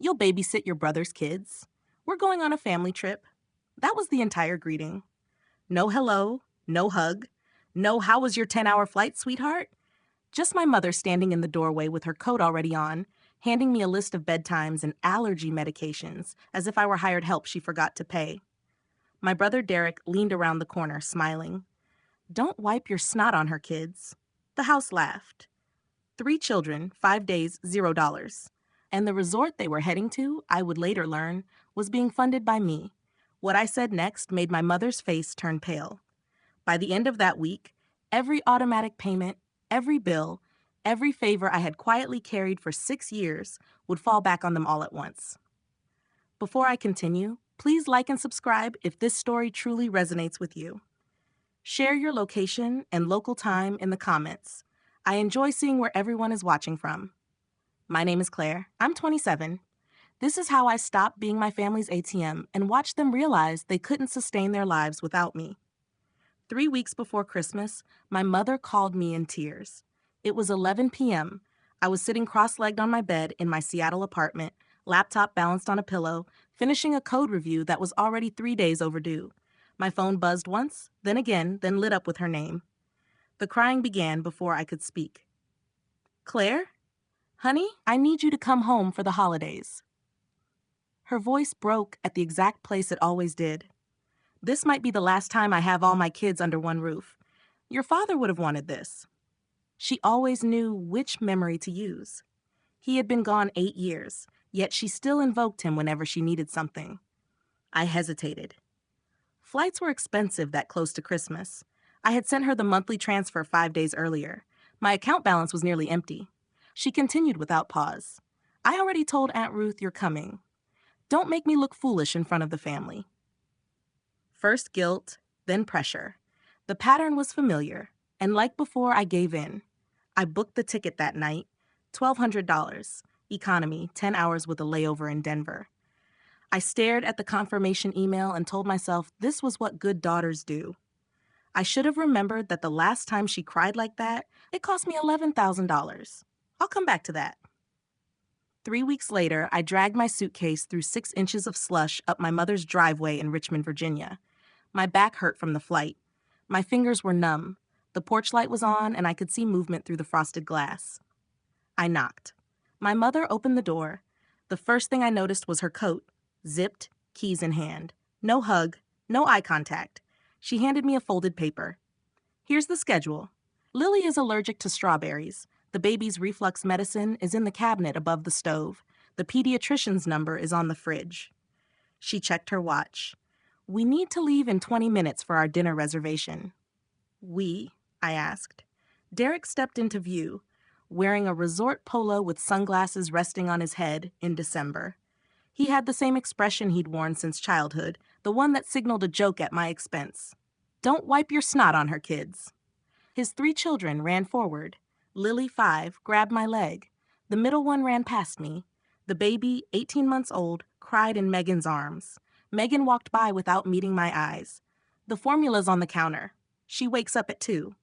You'll babysit your brother's kids. We're going on a family trip. That was the entire greeting. No hello, no hug, no how was your 10-hour flight, sweetheart? Just my mother standing in the doorway with her coat already on, handing me a list of bedtimes and allergy medications as if I were hired help she forgot to pay. My brother Derek leaned around the corner, smiling. Don't wipe your snot on her, kids. The house laughed. 3 children, 5 days, $0. And the resort they were heading to, I would later learn, was being funded by me. What I said next made my mother's face turn pale. By the end of that week, every automatic payment, every bill, every favor I had quietly carried for 6 years would fall back on them all at once. Before I continue, please like and subscribe if this story truly resonates with you. Share your location and local time in the comments. I enjoy seeing where everyone is watching from. My name is Claire. I'm 27. This is how I stopped being my family's ATM and watched them realize they couldn't sustain their lives without me. 3 weeks before Christmas, my mother called me in tears. It was 11 p.m. I was sitting cross-legged on my bed in my Seattle apartment, laptop balanced on a pillow, finishing a code review that was already 3 days overdue. My phone buzzed once, then again, then lit up with her name. The crying began before I could speak. Claire? Honey, I need you to come home for the holidays. Her voice broke at the exact place it always did. This might be the last time I have all my kids under one roof. Your father would have wanted this. She always knew which memory to use. He had been gone 8 years, yet she still invoked him whenever she needed something. I hesitated. Flights were expensive that close to Christmas. I had sent her the monthly transfer 5 days earlier. My account balance was nearly empty. She continued without pause. I already told Aunt Ruth you're coming. Don't make me look foolish in front of the family. First guilt, then pressure. The pattern was familiar, and like before, I gave in. I booked the ticket that night, $1,200, economy, 10 hours with a layover in Denver. I stared at the confirmation email and told myself this was what good daughters do. I should have remembered that the last time she cried like that, it cost me $11,000. I'll come back to that. 3 weeks later, I dragged my suitcase through 6 inches of slush up my mother's driveway in Richmond, Virginia. My back hurt from the flight. My fingers were numb. The porch light was on, and I could see movement through the frosted glass. I knocked. My mother opened the door. The first thing I noticed was her coat, zipped, keys in hand. No hug, no eye contact. She handed me a folded paper. Here's the schedule. Lily is allergic to strawberries. The baby's reflux medicine is in the cabinet above the stove. The pediatrician's number is on the fridge. She checked her watch. We need to leave in 20 minutes for our dinner reservation. We? I asked. Derek stepped into view, wearing a resort polo with sunglasses resting on his head in December. He had the same expression he'd worn since childhood, the one that signaled a joke at my expense. Don't wipe your snot on her, kids. His 3 children ran forward. Lily, 5, grabbed my leg. The middle one ran past me. The baby, 18 months old, cried in Megan's arms. Megan walked by without meeting my eyes. The formula's on the counter. She wakes up at 2.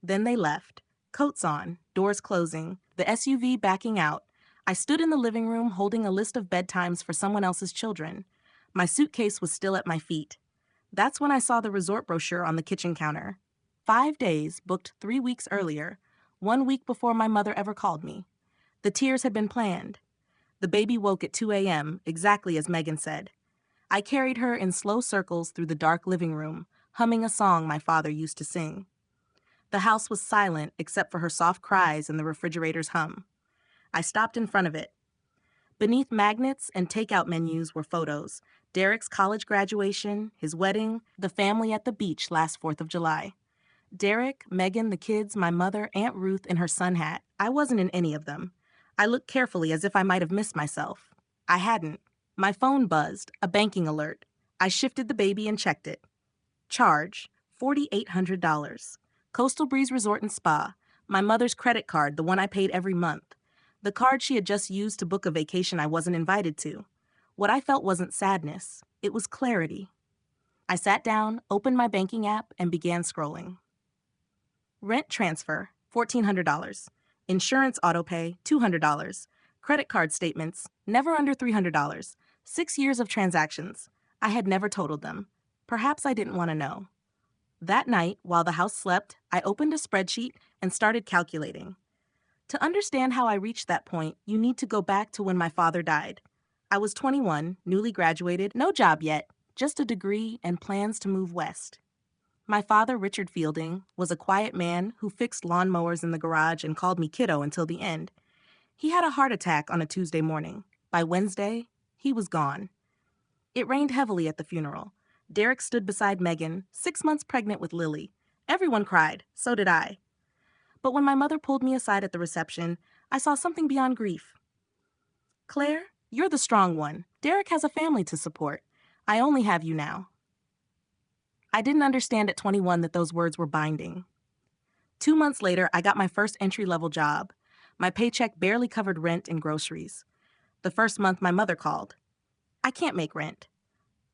Then they left. Coats on, doors closing, the SUV backing out. I stood in the living room holding a list of bedtimes for someone else's children. My suitcase was still at my feet. That's when I saw the resort brochure on the kitchen counter. 5 days, booked 3 weeks earlier, 1 week before my mother ever called me. The tears had been planned. The baby woke at 2 a.m., exactly as Megan said. I carried her in slow circles through the dark living room, humming a song my father used to sing. The house was silent except for her soft cries and the refrigerator's hum. I stopped in front of it. Beneath magnets and takeout menus were photos. Derek's college graduation, his wedding, the family at the beach last 4th of July. Derek, Megan, the kids, my mother, Aunt Ruth in her sun hat. I wasn't in any of them. I looked carefully as if I might have missed myself. I hadn't. My phone buzzed, a banking alert. I shifted the baby and checked it. Charge, $4,800. Coastal Breeze Resort and Spa. My mother's credit card, the one I paid every month. The card she had just used to book a vacation I wasn't invited to. What I felt wasn't sadness. It was clarity. I sat down, opened my banking app, and began scrolling. Rent transfer, $1,400. Insurance autopay, $200. Credit card statements, never under $300. 6 years of transactions. I had never totaled them. Perhaps I didn't want to know. That night, while the house slept, I opened a spreadsheet and started calculating. To understand how I reached that point, you need to go back to when my father died. I was 21, newly graduated, no job yet, just a degree and plans to move west. My father, Richard Fielding, was a quiet man who fixed lawnmowers in the garage and called me kiddo until the end. He had a heart attack on a Tuesday morning. By Wednesday, he was gone. It rained heavily at the funeral. Derek stood beside Megan, 6 months pregnant with Lily. Everyone cried, so did I. But when my mother pulled me aside at the reception, I saw something beyond grief. Claire, you're the strong one. Derek has a family to support. I only have you now. I didn't understand at 21 that those words were binding. 2 months later, I got my first entry-level job. My paycheck barely covered rent and groceries. The first month, my mother called. I can't make rent.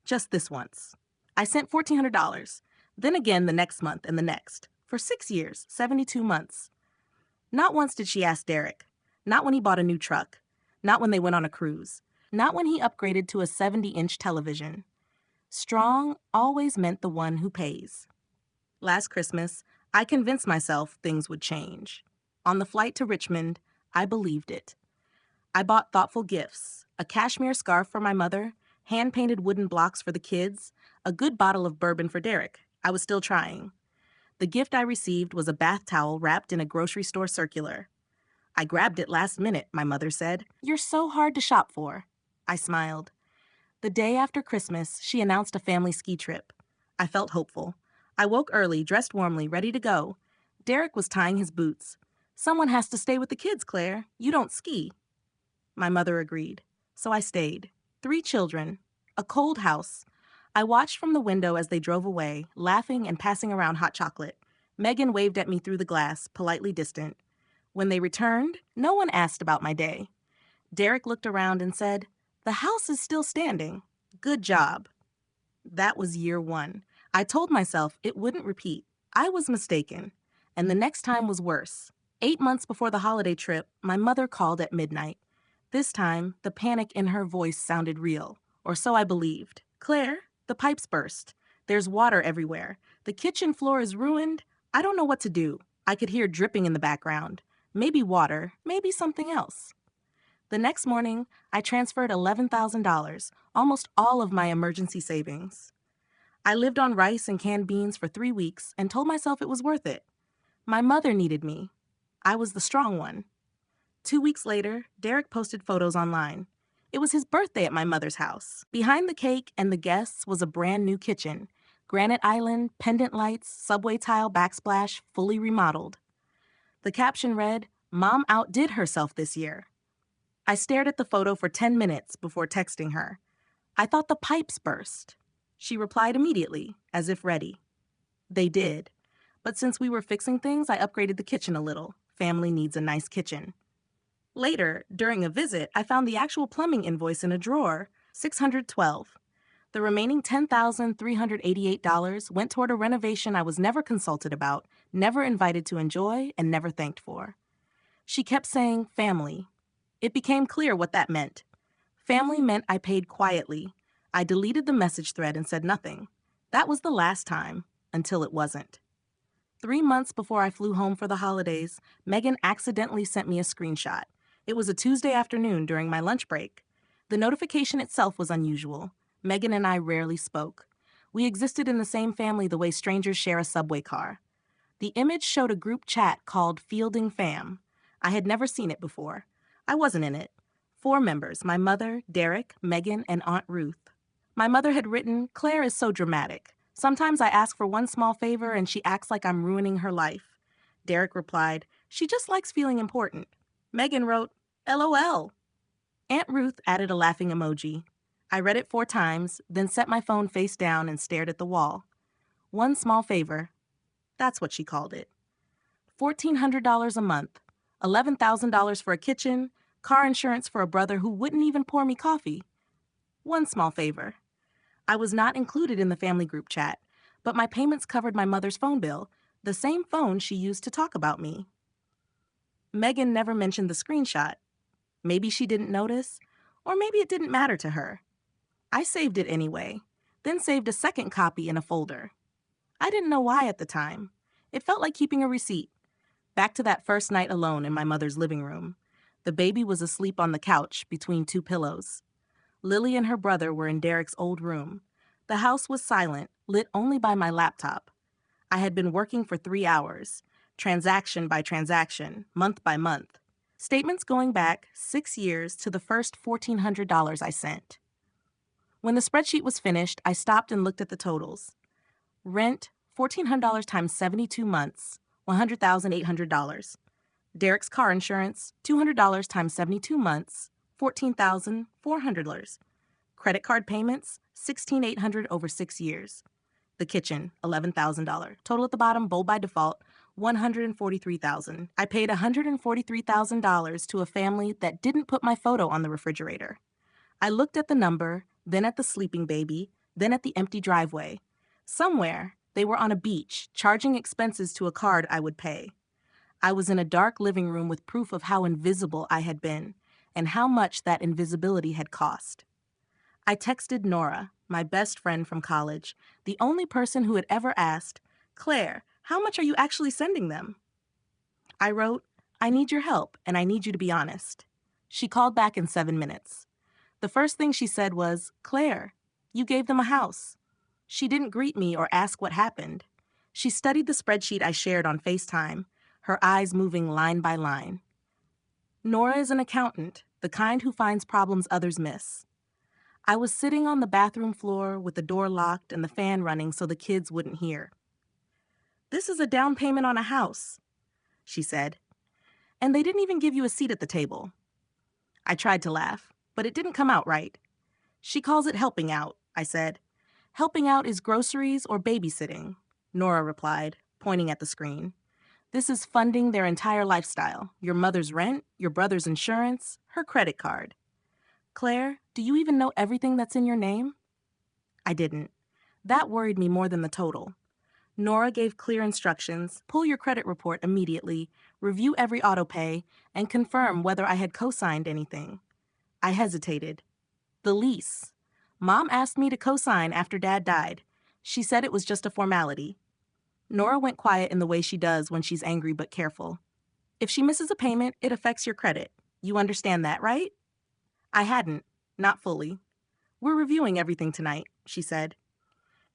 Just this once. I sent $1,400. Then again the next month and the next. For 6 years, 72 months. Not once did she ask Derek. Not when he bought a new truck. Not when they went on a cruise. Not when he upgraded to a 70-inch television. Strong always meant the one who pays. Last Christmas, I convinced myself things would change. On the flight to Richmond, I believed it. I bought thoughtful gifts, a cashmere scarf for my mother, hand-painted wooden blocks for the kids, a good bottle of bourbon for Derek. I was still trying. The gift I received was a bath towel wrapped in a grocery store circular. I grabbed it last minute, my mother said. You're so hard to shop for. I smiled. The day after Christmas, she announced a family ski trip. I felt hopeful. I woke early, dressed warmly, ready to go. Derek was tying his boots. Someone has to stay with the kids, Claire. You don't ski. My mother agreed. So I stayed. 3 children. A cold house. I watched from the window as they drove away, laughing and passing around hot chocolate. Megan waved at me through the glass, politely distant. When they returned, no one asked about my day. Derek looked around and said, "The house is still standing. Good job." That was year 1. I told myself it wouldn't repeat. I was mistaken. And the next time was worse. 8 months before the holiday trip, my mother called at midnight. This time, the panic in her voice sounded real, or so I believed. Claire, the pipes burst. There's water everywhere. The kitchen floor is ruined. I don't know what to do. I could hear dripping in the background. Maybe water, maybe something else. The next morning, I transferred $11,000, almost all of my emergency savings. I lived on rice and canned beans for 3 weeks and told myself it was worth it. My mother needed me. I was the strong one. 2 weeks later, Derek posted photos online. It was his birthday at my mother's house. Behind the cake and the guests was a brand new kitchen. Granite island, pendant lights, subway tile backsplash, fully remodeled. The caption read, "Mom outdid herself this year." I stared at the photo for 10 minutes before texting her. I thought the pipes burst. She replied immediately, as if ready. They did. But since we were fixing things, I upgraded the kitchen a little. Family needs a nice kitchen. Later, during a visit, I found the actual plumbing invoice in a drawer, $612. The remaining $10,388 went toward a renovation I was never consulted about, never invited to enjoy, and never thanked for. She kept saying family. It became clear what that meant. Family meant I paid quietly. I deleted the message thread and said nothing. That was the last time, until it wasn't. 3 months before I flew home for the holidays, Megan accidentally sent me a screenshot. It was a Tuesday afternoon during my lunch break. The notification itself was unusual. Megan and I rarely spoke. We existed in the same family the way strangers share a subway car. The image showed a group chat called Fielding Fam. I had never seen it before. I wasn't in it. 4 members, my mother, Derek, Megan, and Aunt Ruth. My mother had written, "Claire is so dramatic. Sometimes I ask for one small favor and she acts like I'm ruining her life." Derek replied, "She just likes feeling important." Megan wrote, "LOL." Aunt Ruth added a laughing emoji. I read it 4 times, then set my phone face down and stared at the wall. One small favor. That's what she called it. $1,400 a month, $11,000 for a kitchen, car insurance for a brother who wouldn't even pour me coffee. One small favor. I was not included in the family group chat, but my payments covered my mother's phone bill, the same phone she used to talk about me. Megan never mentioned the screenshot. Maybe she didn't notice, or maybe it didn't matter to her. I saved it anyway, then saved a second copy in a folder. I didn't know why at the time. It felt like keeping a receipt. Back to that first night alone in my mother's living room. The baby was asleep on the couch between two pillows. Lily and her brother were in Derek's old room. The house was silent, lit only by my laptop. I had been working for 3 hours, transaction by transaction, month by month. Statements going back 6 years to the first $1,400 I sent. When the spreadsheet was finished, I stopped and looked at the totals. Rent, $1,400 times 72 months, $100,800. Derek's car insurance, $200 times 72 months, $14,400. Credit card payments, $16,800 over 6 years. The kitchen, $11,000. Total at the bottom, bold by default, $143,000. I paid $143,000 to a family that didn't put my photo on the refrigerator. I looked at the number, then at the sleeping baby, then at the empty driveway. Somewhere, they were on a beach, charging expenses to a card I would pay. I was in a dark living room with proof of how invisible I had been and how much that invisibility had cost. I texted Nora, my best friend from college, the only person who had ever asked, "Claire, how much are you actually sending them?" I wrote, "I need your help, and I need you to be honest." She called back in 7 minutes. The first thing she said was, "Claire, you gave them a house." She didn't greet me or ask what happened. She studied the spreadsheet I shared on FaceTime, her eyes moving line by line. Nora is an accountant, the kind who finds problems others miss. I was sitting on the bathroom floor with the door locked and the fan running so the kids wouldn't hear. "This is a down payment on a house," she said. "And they didn't even give you a seat at the table." I tried to laugh, but it didn't come out right. "She calls it helping out," I said. "Helping out is groceries or babysitting," Nora replied, pointing at the screen. "This is funding their entire lifestyle, your mother's rent, your brother's insurance, her credit card." "Claire, do you even know everything that's in your name?" I didn't. That worried me more than the total. Nora gave clear instructions: pull your credit report immediately, review every autopay, and confirm whether I had co-signed anything. I hesitated. The lease. Mom asked me to co-sign after Dad died. She said it was just a formality. Nora went quiet in the way she does when she's angry but careful. "If she misses a payment, it affects your credit. You understand that, right?" I hadn't. Not fully. "We're reviewing everything tonight," she said.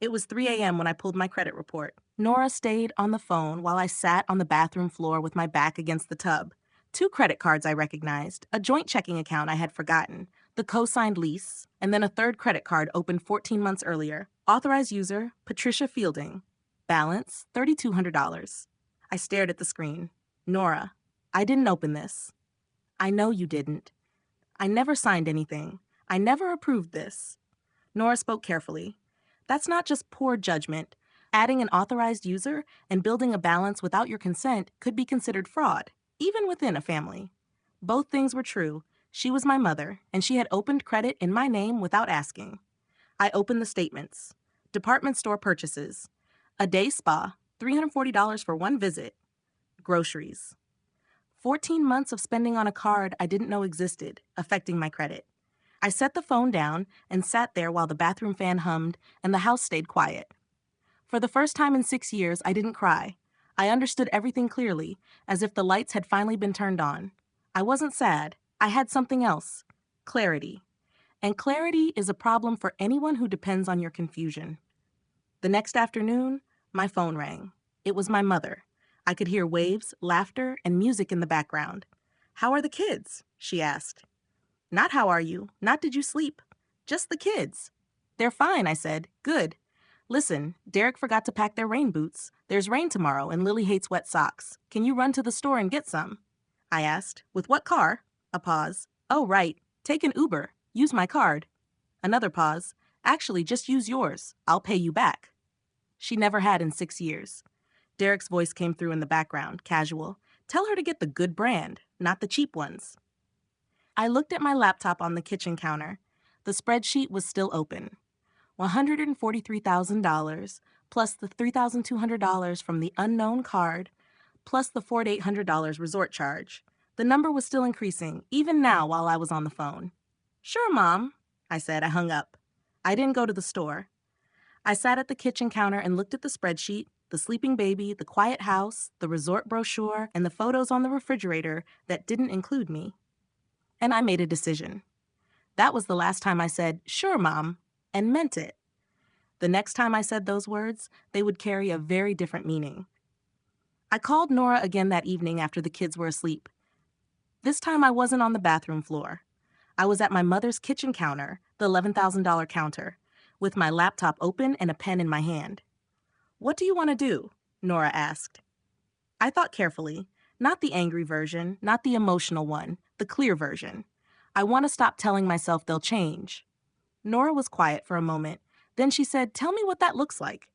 It was 3 a.m. when I pulled my credit report. Nora stayed on the phone while I sat on the bathroom floor with my back against the tub. 2 credit cards I recognized, a joint checking account I had forgotten, the co-signed lease, and then a third credit card opened 14 months earlier. Authorized user, Patricia Fielding. Balance, $3,200. I stared at the screen. "Nora, I didn't open this." "I know you didn't. I never signed anything. I never approved this." Nora spoke carefully. "That's not just poor judgment. Adding an authorized user and building a balance without your consent could be considered fraud, even within a family." Both things were true. She was my mother, and she had opened credit in my name without asking. I opened the statements. Department store purchases. A day spa, $340 for one visit. Groceries. 14 months of spending on a card I didn't know existed, affecting my credit. I set the phone down and sat there while the bathroom fan hummed and the house stayed quiet. For the first time in 6 years, I didn't cry. I understood everything clearly, as if the lights had finally been turned on. I wasn't sad. I had something else. Clarity. And clarity is a problem for anyone who depends on your confusion. The next afternoon, my phone rang. It was my mother. I could hear waves, laughter, and music in the background. "How are the kids?" she asked. "Not how are you, not did you sleep. Just the kids." "They're fine," I said. "Good. Listen, Derek forgot to pack their rain boots. There's rain tomorrow, and Lily hates wet socks. Can you run to the store and get some?" I asked. "With what car?" A pause. "Oh, right. Take an Uber. Use my card." Another pause. "Actually, just use yours. I'll pay you back." She never had in 6 years. Derek's voice came through in the background, casual. "Tell her to get the good brand, not the cheap ones." I looked at my laptop on the kitchen counter. The spreadsheet was still open. $143,000, plus the $3,200 from the unknown card, plus the $4,800 resort charge, The number was still increasing, even now while I was on the phone. "Sure, Mom," I said. I hung up. I didn't go to the store. I sat at the kitchen counter and looked at the spreadsheet, the sleeping baby, the quiet house, the resort brochure, and the photos on the refrigerator that didn't include me. And I made a decision. That was the last time I said, "Sure, Mom," and meant it. The next time I said those words, they would carry a very different meaning. I called Nora again that evening after the kids were asleep. This time I wasn't on the bathroom floor. I was at my mother's kitchen counter, the $11,000 counter, with my laptop open and a pen in my hand. "What do you want to do?" Nora asked. I thought carefully. Not the angry version, not the emotional one, the clear version. I want to stop telling myself they'll change. Nora was quiet for a moment. Then she said, "Tell me what that looks like."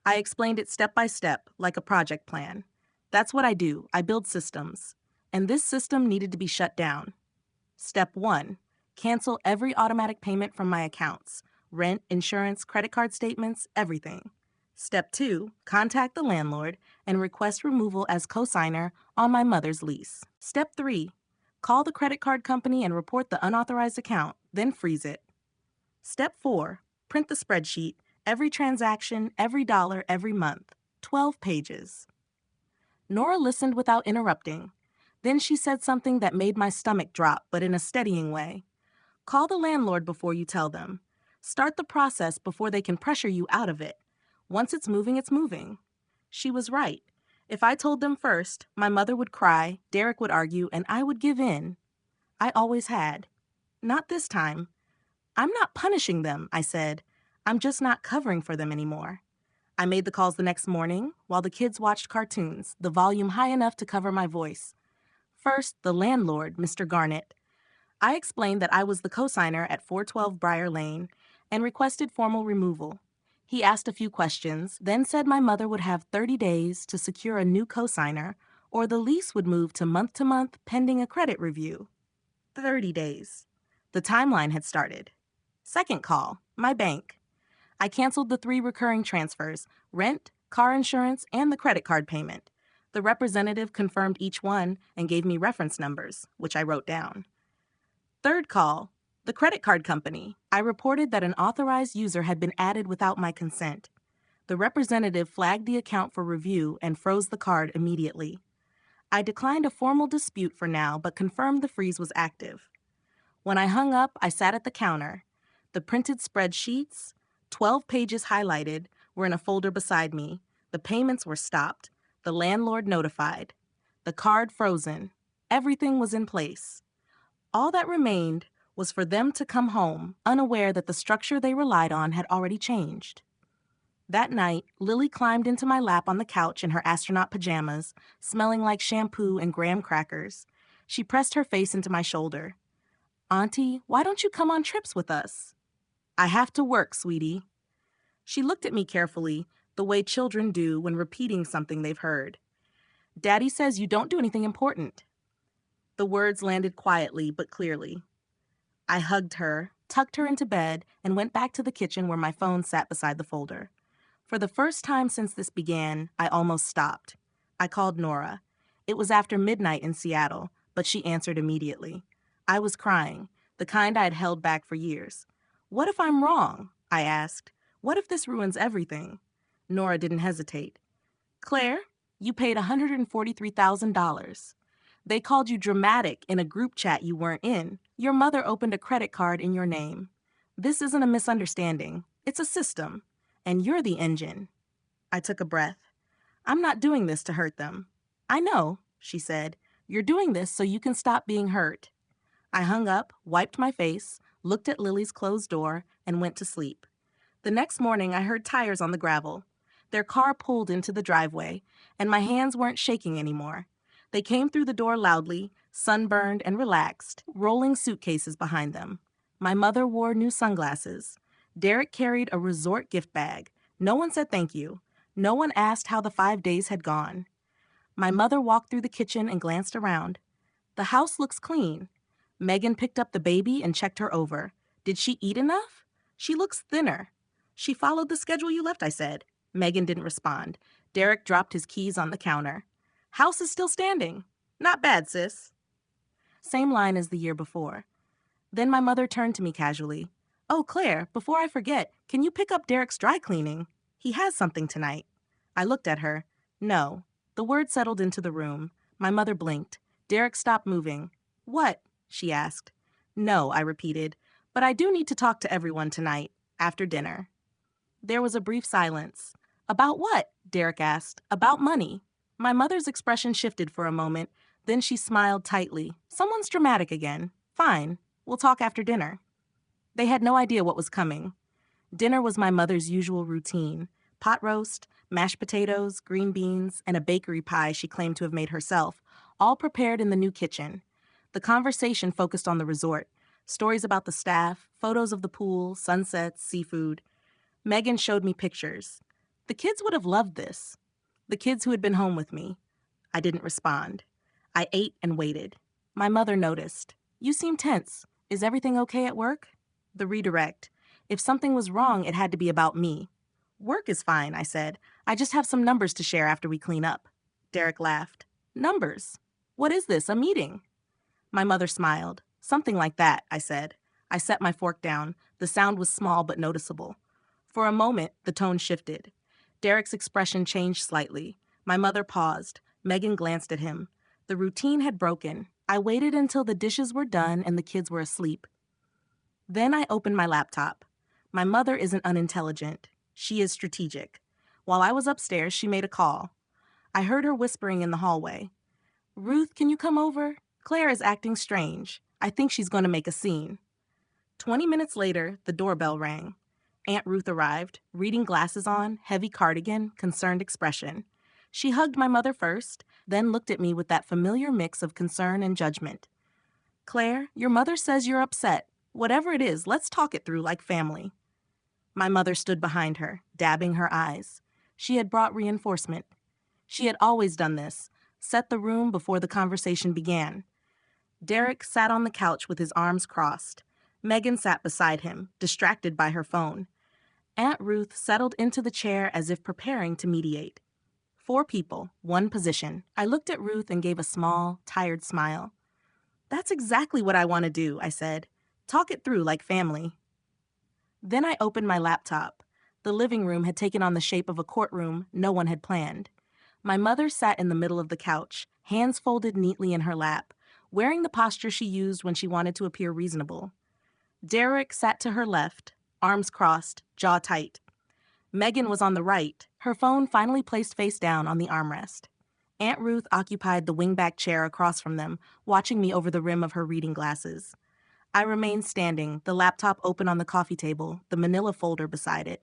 I explained it step by step, like a project plan. That's what I do. I build systems. And this system needed to be shut down. Step 1. Cancel every automatic payment from my accounts. Rent, insurance, credit card statements, everything. Step 2. Contact the landlord and request removal as cosigner on my mother's lease. Step 3. Call the credit card company and report the unauthorized account, then freeze it. Step 4. Print the spreadsheet, every transaction, every dollar, every month. 12 pages. Nora listened without interrupting. Then she said something that made my stomach drop, but in a steadying way. "Call the landlord before you tell them. Start the process before they can pressure you out of it. Once it's moving, it's moving." She was right. If I told them first, my mother would cry, Derek would argue, and I would give in. I always had. Not this time. "I'm not punishing them," I said. "I'm just not covering for them anymore." I made the calls the next morning while the kids watched cartoons, the volume high enough to cover my voice. First, the landlord, Mr. Garnett. I explained that I was the cosigner at 412 Briar Lane and requested formal removal. He asked a few questions, then said my mother would have 30 days to secure a new cosigner, or the lease would move to month pending a credit review. 30 days. The timeline had started. Second call, my bank. I canceled the 3 recurring transfers, rent, car insurance, and the credit card payment. The representative confirmed each one and gave me reference numbers, which I wrote down. Third call, the credit card company. I reported that an authorized user had been added without my consent. The representative flagged the account for review and froze the card immediately. I declined a formal dispute for now, but confirmed the freeze was active. When I hung up, I sat at the counter. The printed spreadsheets, 12 pages highlighted, were in a folder beside me. The payments were stopped. The landlord notified. The card frozen. Everything was in place. All that remained was for them to come home, unaware that the structure they relied on had already changed. That night, Lily climbed into my lap on the couch in her astronaut pajamas, smelling like shampoo and graham crackers. She pressed her face into my shoulder. "Auntie, why don't you come on trips with us?" "I have to work, sweetie." She looked at me carefully, the way children do when repeating something they've heard. "Daddy says you don't do anything important." The words landed quietly but clearly. I hugged her, tucked her into bed, and went back to the kitchen where my phone sat beside the folder. For the first time since this began, I almost stopped. I called Nora. It was after midnight in Seattle, but she answered immediately. I was crying, the kind I had held back for years. "What if I'm wrong?" I asked. "What if this ruins everything?" Nora didn't hesitate. "Claire, you paid $143,000. They called you dramatic in a group chat you weren't in. Your mother opened a credit card in your name. This isn't a misunderstanding. It's a system. And you're the engine." I took a breath. "I'm not doing this to hurt them." "I know," she said. "You're doing this so you can stop being hurt." I hung up, wiped my face, looked at Lily's closed door, and went to sleep. The next morning, I heard tires on the gravel. Their car pulled into the driveway, and my hands weren't shaking anymore. They came through the door loudly, sunburned and relaxed, rolling suitcases behind them. My mother wore new sunglasses. Derek carried a resort gift bag. No one said thank you. No one asked how the 5 days had gone. My mother walked through the kitchen and glanced around. "The house looks clean." Megan picked up the baby and checked her over. "Did she eat enough?" "She looks thinner." "She followed the schedule you left," I said. Megan didn't respond. Derek dropped his keys on the counter. "House is still standing." "Not bad, sis." Same line as the year before. Then my mother turned to me casually. "Oh, Claire, before I forget, can you pick up Derek's dry cleaning? He has something tonight." I looked at her. No. The word settled into the room. My mother blinked. Derek stopped moving. "What?" she asked. "No," I repeated. "But I do need to talk to everyone tonight, after dinner." There was a brief silence. "About what?" Derek asked. "About money." My mother's expression shifted for a moment. Then she smiled tightly. "Someone's dramatic again. Fine. We'll talk after dinner." They had no idea what was coming. Dinner was my mother's usual routine. Pot roast, mashed potatoes, green beans, and a bakery pie she claimed to have made herself, all prepared in the new kitchen. The conversation focused on the resort. Stories about the staff, photos of the pool, sunsets, seafood. Megan showed me pictures. The kids would have loved this. The kids who had been home with me. I didn't respond. I ate and waited. My mother noticed. "You seem tense. Is everything okay at work?" The redirect. If something was wrong, it had to be about me. "Work is fine," I said. "I just have some numbers to share after we clean up." Derek laughed. "Numbers? What is this, a meeting?" My mother smiled. "Something like that," I said. I set my fork down. The sound was small but noticeable. For a moment, the tone shifted. Derek's expression changed slightly. My mother paused. Megan glanced at him. The routine had broken. I waited until the dishes were done and the kids were asleep. Then I opened my laptop. My mother isn't unintelligent. She is strategic. While I was upstairs, she made a call. I heard her whispering in the hallway. "Ruth, can you come over? Claire is acting strange. I think she's going to make a scene." 20 minutes later, the doorbell rang. Aunt Ruth arrived, reading glasses on, heavy cardigan, concerned expression. She hugged my mother first, then looked at me with that familiar mix of concern and judgment. "Claire, your mother says you're upset. Whatever it is, let's talk it through like family." My mother stood behind her, dabbing her eyes. She had brought reinforcement. She had always done this, set the room before the conversation began. Derek sat on the couch with his arms crossed. Megan sat beside him, distracted by her phone. Aunt Ruth settled into the chair as if preparing to mediate. 4 people, 1 position. I looked at Ruth and gave a small, tired smile. "That's exactly what I want to do," I said. "Talk it through like family." Then I opened my laptop. The living room had taken on the shape of a courtroom no one had planned. My mother sat in the middle of the couch, hands folded neatly in her lap, wearing the posture she used when she wanted to appear reasonable. Derek sat to her left, arms crossed, jaw tight. Megan was on the right, her phone finally placed face down on the armrest. Aunt Ruth occupied the wingback chair across from them, watching me over the rim of her reading glasses. I remained standing, the laptop open on the coffee table, the manila folder beside it.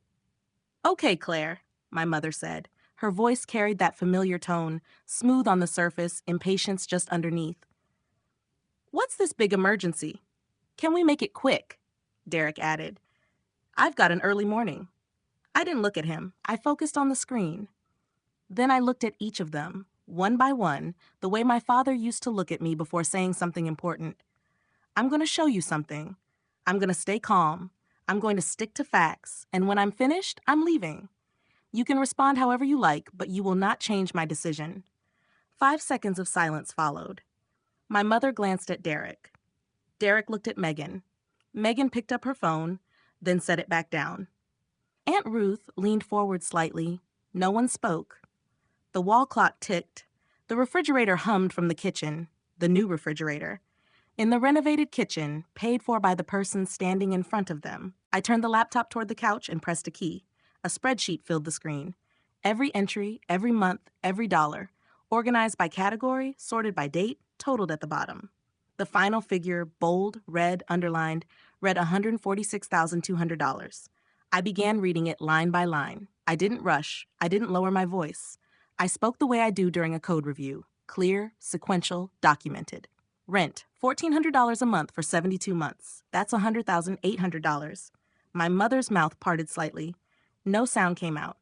"Okay, Claire," my mother said. Her voice carried that familiar tone, smooth on the surface, impatience just underneath. "What's this big emergency? Can we make it quick?" Derek added. "I've got an early morning." I didn't look at him. I focused on the screen. Then I looked at each of them, one by one, the way my father used to look at me before saying something important. "I'm going to show you something. I'm going to stay calm. I'm going to stick to facts. And when I'm finished, I'm leaving. You can respond however you like, but you will not change my decision." 5 seconds of silence followed. My mother glanced at Derek. Derek looked at Megan. Megan picked up her phone, then set it back down. Aunt Ruth leaned forward slightly. No one spoke. The wall clock ticked. The refrigerator hummed from the kitchen, the new refrigerator. In the renovated kitchen, paid for by the person standing in front of them, I turned the laptop toward the couch and pressed a key. A spreadsheet filled the screen. Every entry, every month, every dollar. Organized by category, sorted by date, totaled at the bottom. The final figure, bold, red, underlined, read $146,200. I began reading it line by line. I didn't rush. I didn't lower my voice. I spoke the way I do during a code review. Clear, sequential, documented. Rent, $1,400 a month for 72 months. That's $100,800. My mother's mouth parted slightly. No sound came out.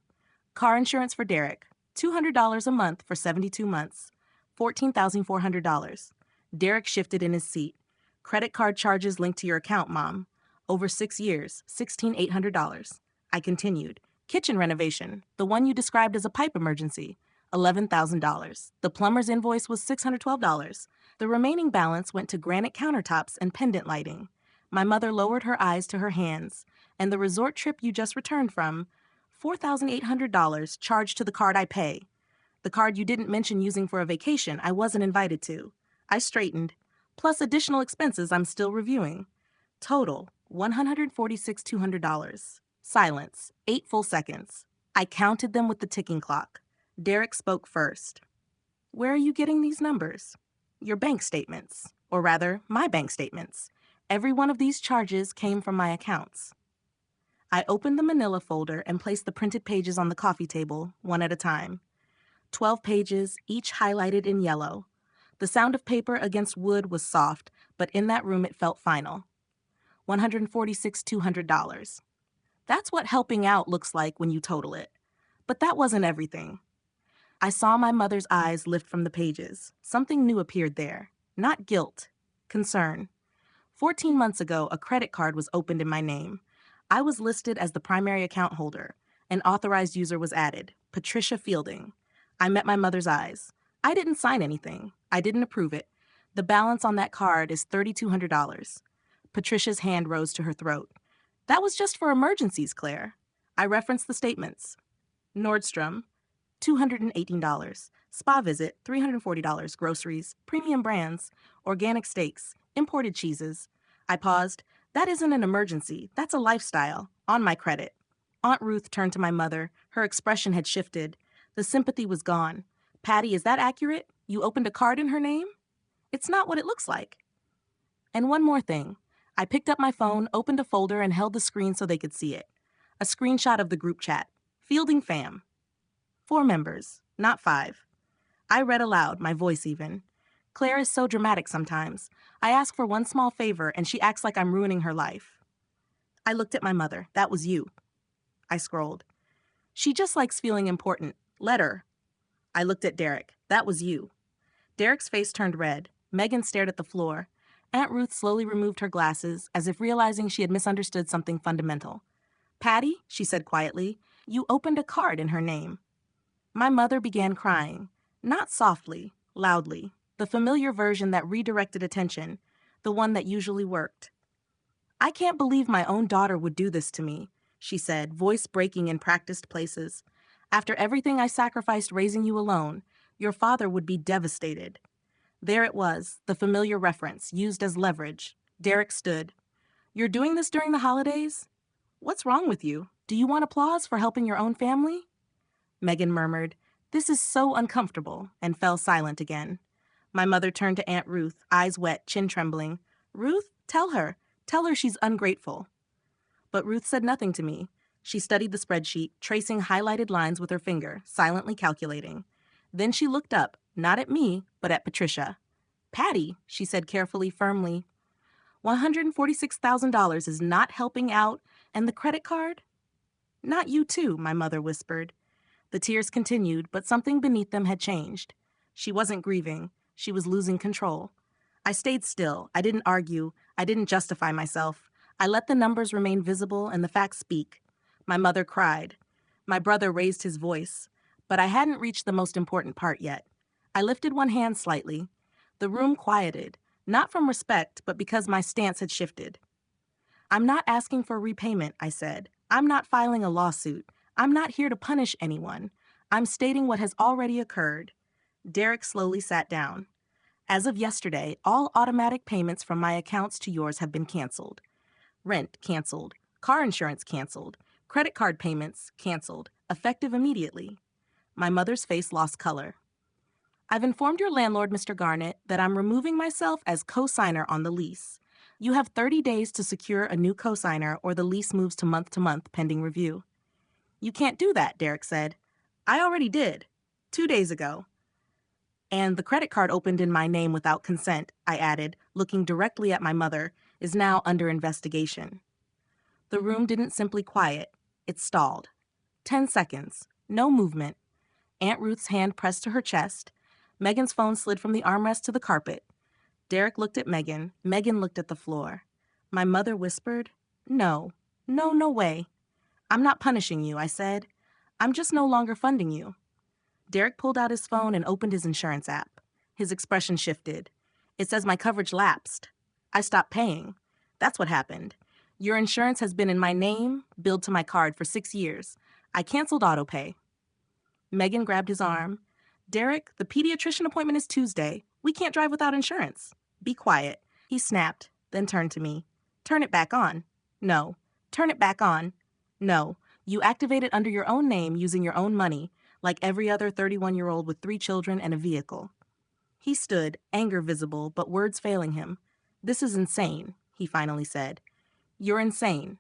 Car insurance for Derek, $200 a month for 72 months. $14,400. Derek shifted in his seat. Credit card charges linked to your account, Mom. Over 6 years, $16,800. I continued. Kitchen renovation, the one you described as a pipe emergency. $11,000. The plumber's invoice was $612. The remaining balance went to granite countertops and pendant lighting. My mother lowered her eyes to her hands. And the resort trip you just returned from, $4,800 charged to the card I pay. The card you didn't mention using for a vacation I wasn't invited to. I straightened, plus additional expenses I'm still reviewing. Total, $146,200. Silence, 8 full seconds. I counted them with the ticking clock. Derek spoke first. Where are you getting these numbers? Your bank statements, or rather, my bank statements. Every one of these charges came from my accounts. I opened the manila folder and placed the printed pages on the coffee table, one at a time. 12 pages, each highlighted in yellow. The sound of paper against wood was soft, but in that room it felt final. $146,200. That's what helping out looks like when you total it. But that wasn't everything. I saw my mother's eyes lift from the pages. Something new appeared there. Not guilt, concern. 14 months ago, a credit card was opened in my name. I was listed as the primary account holder. An authorized user was added, Patricia Fielding. I met my mother's eyes. I didn't sign anything. I didn't approve it. The balance on that card is $3,200. Patricia's hand rose to her throat. That was just for emergencies, Claire. I referenced the statements. Nordstrom, $218. Spa visit, $340. Groceries, premium brands, organic steaks, imported cheeses. I paused. That isn't an emergency. That's a lifestyle. On my credit. Aunt Ruth turned to my mother. Her expression had shifted. The sympathy was gone. Patty, is that accurate? You opened a card in her name? It's not what it looks like. And one more thing. I picked up my phone, opened a folder, and held the screen so they could see it. A screenshot of the group chat. Fielding fam. 4 members, not 5. I read aloud, my voice even. Claire is so dramatic sometimes. I ask for one small favor, and she acts like I'm ruining her life. I looked at my mother. That was you. I scrolled. She just likes feeling important. Let her. I looked at Derek. That was you. Derek's face turned red. Megan stared at the floor. Aunt Ruth slowly removed her glasses, as if realizing she had misunderstood something fundamental. Patty, she said quietly, you opened a card in her name. My mother began crying. Not softly, loudly. The familiar version that redirected attention. The one that usually worked. I can't believe my own daughter would do this to me, she said, voice breaking in practiced places. After everything I sacrificed raising you alone, your father would be devastated. There it was, the familiar reference, used as leverage. Derek stood. You're doing this during the holidays? What's wrong with you? Do you want applause for helping your own family? Megan murmured, this is so uncomfortable, and fell silent again. My mother turned to Aunt Ruth, eyes wet, chin trembling. Ruth, tell her she's ungrateful. But Ruth said nothing to me. She studied the spreadsheet, tracing highlighted lines with her finger, silently calculating. Then she looked up, not at me, but at Patricia. Patty, she said carefully, firmly, $146,000 is not helping out, and the credit card? Not you too, my mother whispered. The tears continued, but something beneath them had changed. She wasn't grieving. She was losing control. I stayed still. I didn't argue. I didn't justify myself. I let the numbers remain visible and the facts speak. My mother cried. My brother raised his voice. But I hadn't reached the most important part yet. I lifted one hand slightly. The room quieted, not from respect, but because my stance had shifted. I'm not asking for repayment, I said. I'm not filing a lawsuit. I'm not here to punish anyone. I'm stating what has already occurred. Derek slowly sat down. As of yesterday, all automatic payments from my accounts to yours have been canceled. Rent canceled. Car insurance canceled. Credit card payments canceled. Effective immediately. My mother's face lost color. I've informed your landlord, Mr. Garnett, that I'm removing myself as co-signer on the lease. You have 30 days to secure a new co-signer or the lease moves to month pending review. You can't do that, Derek said. I already did. 2 days ago. And the credit card opened in my name without consent, I added, looking directly at my mother, is now under investigation. The room didn't simply quiet. It stalled. 10 seconds. No movement. Aunt Ruth's hand pressed to her chest. Megan's phone slid from the armrest to the carpet. Derek looked at Megan. Megan looked at the floor. My mother whispered, No way. I'm not punishing you, I said. I'm just no longer funding you. Derek pulled out his phone and opened his insurance app. His expression shifted. It says my coverage lapsed. I stopped paying. That's what happened. Your insurance has been in my name, billed to my card for 6 years. I canceled autopay. Megan grabbed his arm. Derek, the pediatrician appointment is Tuesday. We can't drive without insurance. Be quiet. He snapped, then turned to me. Turn it back on. No. Turn it back on. No. You activate it under your own name using your own money, like every other 31-year-old with 3 children and a vehicle. He stood, anger visible, but words failing him. This is insane, he finally said. You're insane.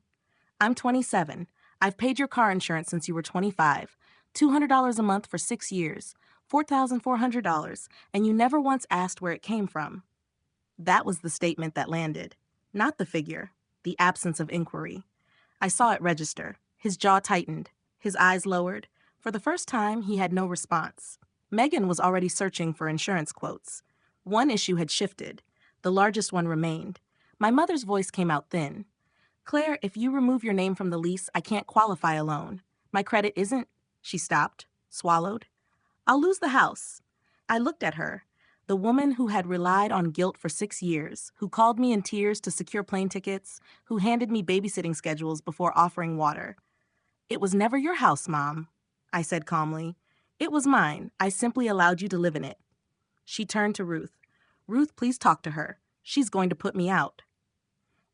I'm 27. I've paid your car insurance since you were 25. $200 a month for 6 years. $4,400, and you never once asked where it came from. That was the statement that landed. Not the figure, the absence of inquiry. I saw it register. His jaw tightened. His eyes lowered. For the first time, he had no response. Megan was already searching for insurance quotes. One issue had shifted. The largest one remained. My mother's voice came out thin. Claire, if you remove your name from the lease, I can't qualify a loan. My credit isn't... She stopped, swallowed. I'll lose the house. I looked at her, the woman who had relied on guilt for 6 years, who called me in tears to secure plane tickets, who handed me babysitting schedules before offering water. It was never your house, Mom, I said calmly. It was mine. I simply allowed you to live in it. She turned to Ruth. Ruth, please talk to her. She's going to put me out.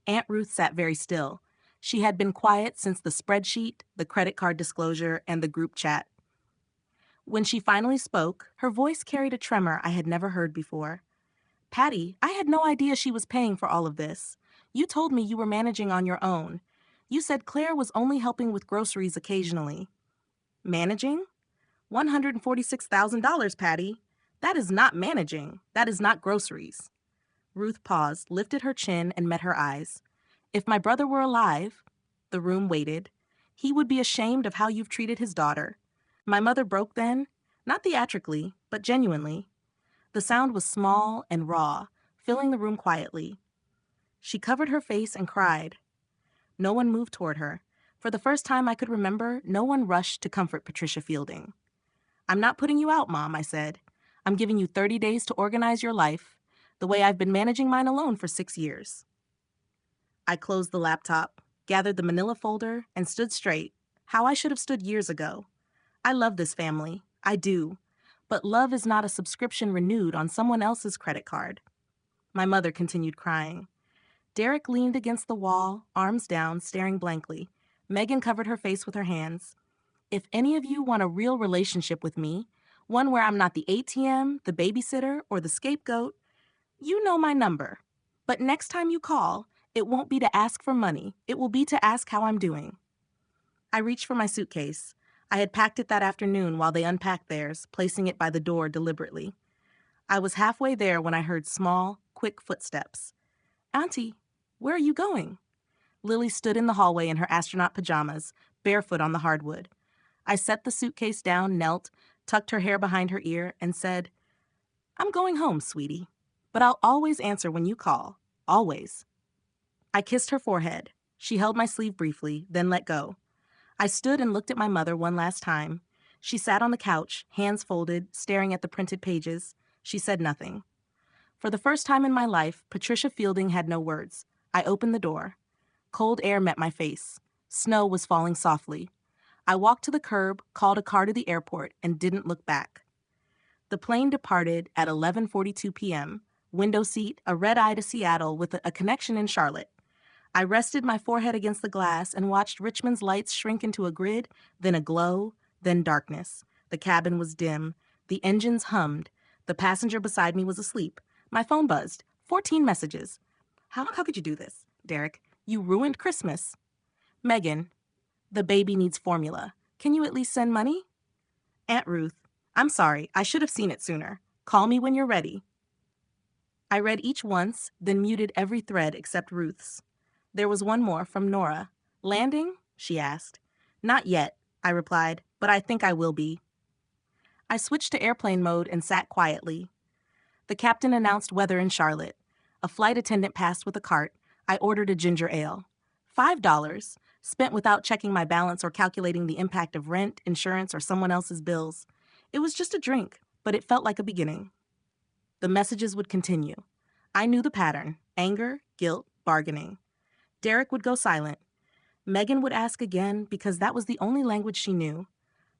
Aunt Ruth sat very still. She had been quiet since the spreadsheet, the credit card disclosure, and the group chat. When she finally spoke, her voice carried a tremor I had never heard before. Patty, I had no idea she was paying for all of this. You told me you were managing on your own. You said Claire was only helping with groceries occasionally. Managing? $146,000, Patty. That is not managing. That is not groceries. Ruth paused, lifted her chin, and met her eyes. If my brother were alive, the room waited, he would be ashamed of how you've treated his daughter. My mother broke then, not theatrically, but genuinely. The sound was small and raw, filling the room quietly. She covered her face and cried. No one moved toward her. For the first time I could remember, no one rushed to comfort Patricia Fielding. I'm not putting you out, Mom, I said. I'm giving you 30 days to organize your life, the way I've been managing mine alone for 6 years. I closed the laptop, gathered the manila folder, and stood straight, how I should have stood years ago. I love this family. I do. But love is not a subscription renewed on someone else's credit card. My mother continued crying. Derek leaned against the wall, arms down, staring blankly. Megan covered her face with her hands. If any of you want a real relationship with me, one where I'm not the ATM, the babysitter, or the scapegoat, you know my number. But next time you call, it won't be to ask for money. It will be to ask how I'm doing. I reached for my suitcase. I had packed it that afternoon while they unpacked theirs, placing it by the door deliberately. I was halfway there when I heard small, quick footsteps. Auntie, where are you going? Lily stood in the hallway in her astronaut pajamas, barefoot on the hardwood. I set the suitcase down, knelt, tucked her hair behind her ear, and said, I'm going home, sweetie, but I'll always answer when you call. Always. I kissed her forehead. She held my sleeve briefly, then let go. I stood and looked at my mother one last time. She sat on the couch, hands folded, staring at the printed pages. She said nothing. For the first time in my life, Patricia Fielding had no words. I opened the door. Cold air met my face. Snow was falling softly. I walked to the curb, called a car to the airport, and didn't look back. The plane departed at 11:42 p.m., window seat, a red-eye to Seattle with a connection in Charlotte. I rested my forehead against the glass and watched Richmond's lights shrink into a grid, then a glow, then darkness. The cabin was dim. The engines hummed. The passenger beside me was asleep. My phone buzzed. 14 messages. How could you do this, Derek? You ruined Christmas. Megan, the baby needs formula. Can you at least send money? Aunt Ruth, I'm sorry. I should have seen it sooner. Call me when you're ready. I read each once, then muted every thread except Ruth's. There was one more from Nora. Landing? She asked. Not yet, I replied, but I think I will be. I switched to airplane mode and sat quietly. The captain announced weather in Charlotte. A flight attendant passed with a cart. I ordered a ginger ale. $5, spent without checking my balance or calculating the impact of rent, insurance, or someone else's bills. It was just a drink, but it felt like a beginning. The messages would continue. I knew the pattern: anger, guilt, bargaining. Derek would go silent. Megan would ask again because that was the only language she knew.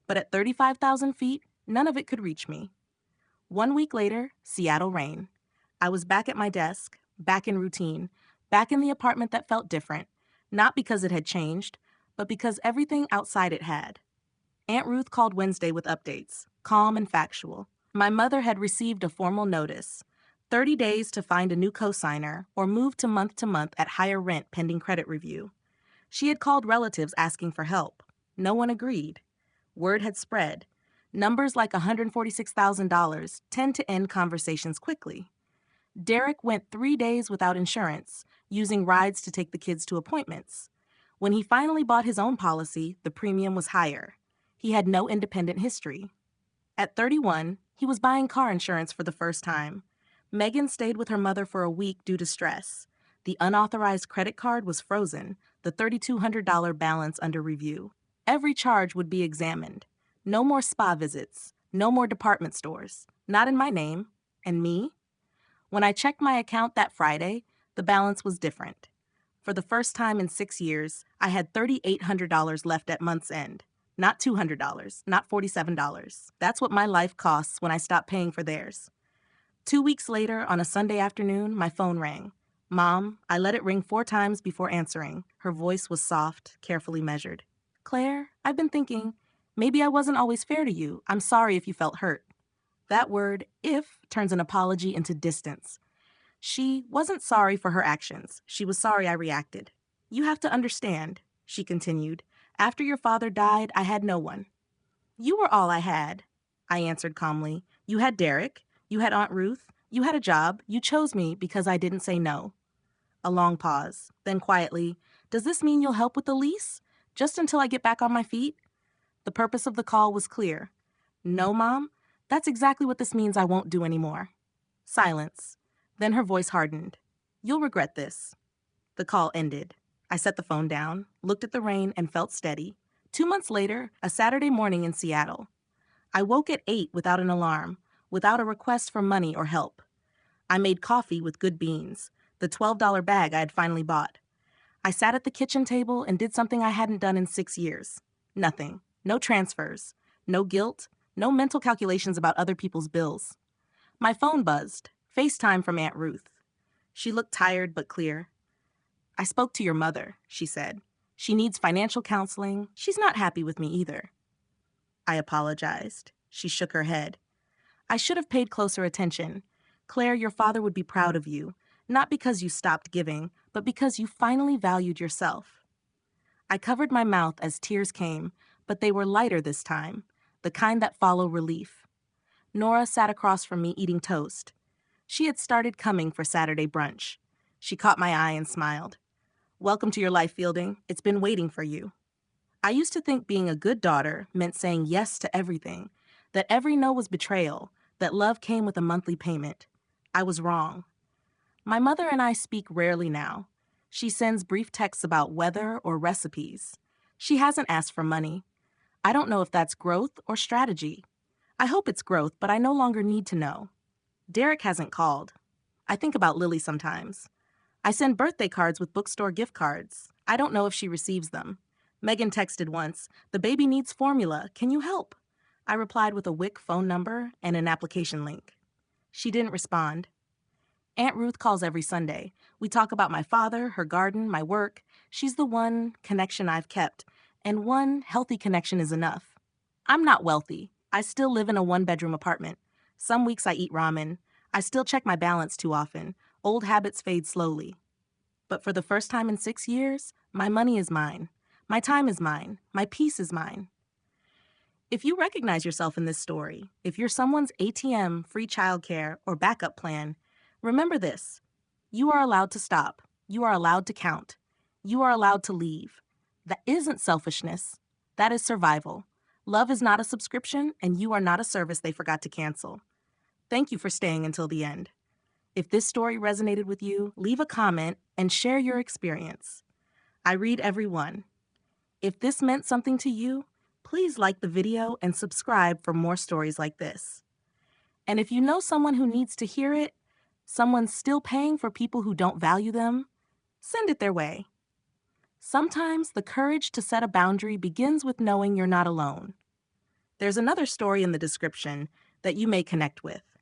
But at 35,000 feet, none of it could reach me. 1 week later, Seattle rain. I was back at my desk, back in routine, back in the apartment that felt different, not because it had changed, but because everything outside it had. Aunt Ruth called Wednesday with updates, calm and factual. My mother had received a formal notice: 30 days to find a new cosigner or move to month at higher rent pending credit review. She had called relatives asking for help. No one agreed. Word had spread. Numbers like $146,000 tend to end conversations quickly. Derek went 3 days without insurance, using rides to take the kids to appointments. When he finally bought his own policy, the premium was higher. He had no independent history. At 31, he was buying car insurance for the first time. Megan stayed with her mother for a week due to stress. The unauthorized credit card was frozen, the $3,200 balance under review. Every charge would be examined. No more spa visits, no more department stores, not in my name. And me? When I checked my account that Friday, the balance was different. For the first time in 6 years, I had $3,800 left at month's end. Not $200, not $47. That's what my life costs when I stop paying for theirs. 2 weeks later, on a Sunday afternoon, my phone rang. Mom, I let it ring 4 times before answering. Her voice was soft, carefully measured. Claire, I've been thinking, maybe I wasn't always fair to you. I'm sorry if you felt hurt. That word, if, turns an apology into distance. She wasn't sorry for her actions. She was sorry I reacted. You have to understand, she continued. After your father died, I had no one. You were all I had, I answered calmly. You had Derek. You had Aunt Ruth. You had a job. You chose me because I didn't say no. A long pause. Then quietly, does this mean you'll help with the lease? Just until I get back on my feet? The purpose of the call was clear. No, Mom. That's exactly what this means I won't do anymore. Silence. Then her voice hardened. You'll regret this. The call ended. I set the phone down, looked at the rain, and felt steady. 2 months later, a Saturday morning in Seattle. I woke at 8 without an alarm, without a request for money or help. I made coffee with good beans, the $12 bag I had finally bought. I sat at the kitchen table and did something I hadn't done in 6 years. Nothing. No transfers. No guilt. No mental calculations about other people's bills. My phone buzzed. FaceTime from Aunt Ruth. She looked tired but clear. I spoke to your mother, she said. She needs financial counseling. She's not happy with me either. I apologized. She shook her head. I should have paid closer attention. Claire, your father would be proud of you, not because you stopped giving, but because you finally valued yourself. I covered my mouth as tears came, but they were lighter this time, the kind that follow relief. Nora sat across from me eating toast. She had started coming for Saturday brunch. She caught my eye and smiled. Welcome to your life, Fielding. It's been waiting for you. I used to think being a good daughter meant saying yes to everything, that every no was betrayal, that love came with a monthly payment. I was wrong. My mother and I speak rarely now. She sends brief texts about weather or recipes. She hasn't asked for money. I don't know if that's growth or strategy. I hope it's growth, but I no longer need to know. Derek hasn't called. I think about Lily sometimes. I send birthday cards with bookstore gift cards. I don't know if she receives them. Megan texted once, "The baby needs formula. Can you help?" I replied with a WIC phone number and an application link. She didn't respond. Aunt Ruth calls every Sunday. We talk about my father, her garden, my work. She's the one connection I've kept, and one healthy connection is enough. I'm not wealthy. I still live in a 1-bedroom apartment. Some weeks I eat ramen. I still check my balance too often. Old habits fade slowly. But for the first time in 6 years, my money is mine. My time is mine. My peace is mine. If you recognize yourself in this story, if you're someone's ATM, free childcare, or backup plan, remember this. You are allowed to stop. You are allowed to count. You are allowed to leave. That isn't selfishness. That is survival. Love is not a subscription, and you are not a service they forgot to cancel. Thank you for staying until the end. If this story resonated with you, leave a comment and share your experience. I read every one. If this meant something to you, Please like the video and subscribe for more stories like this. And if you know someone who needs to hear it, someone still paying for people who don't value them, send it their way. Sometimes the courage to set a boundary begins with knowing you're not alone. There's another story in the description that you may connect with.